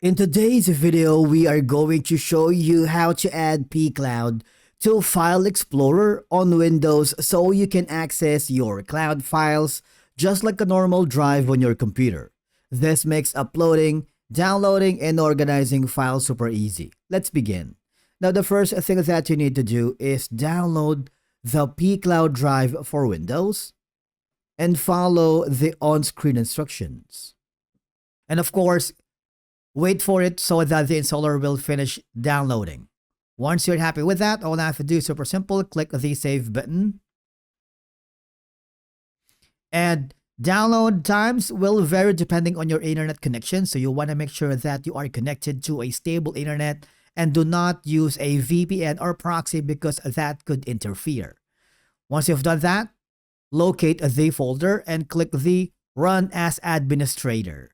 In today's video, we are going to show you how to add pCLOUD to File Explorer on Windows so you can access your cloud files just like a normal drive on your computer. This makes uploading, downloading, and organizing files super easy. Let's begin. Now, the first thing that you need to do is download the pCLOUD drive for Windows and follow the on-screen instructions. And of course, wait for it so that the installer will finish downloading. Once you're happy with that, all I have to do is super simple. Click the save button. And download times will vary depending on your internet connection. So you want to make sure that you are connected to a stable internet and do not use a VPN or proxy because that could interfere. Once you've done that, locate the folder and click the Run as Administrator.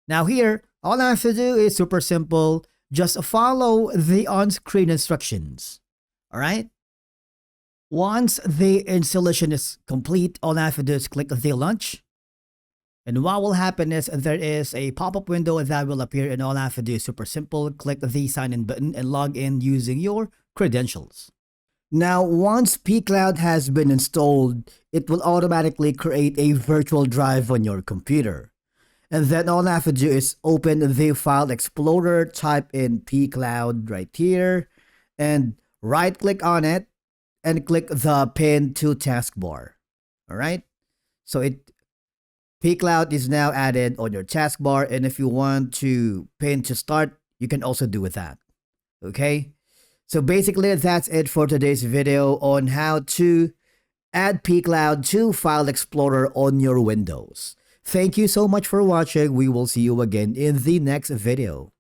Now here, all I have to do is super simple. Just follow the on-screen instructions. All right? Once the installation is complete, all I have to do is click the launch. And what will happen is there is a pop-up window that will appear, and all I have to do is super simple. Click the sign in button and log in using your credentials. Now, once pCLOUD has been installed, it will automatically create a virtual drive on your computer. And then all I have to do is open the File Explorer, type in pCLOUD right here, and right-click on it, and click the Pin to Taskbar. All right? So pCLOUD is now added on your taskbar, and if you want to pin to start, you can also do with that. Okay? So basically, that's it for today's video on how to add pCLOUD to File Explorer on your Windows. Thank you so much for watching. We will see you again in the next video.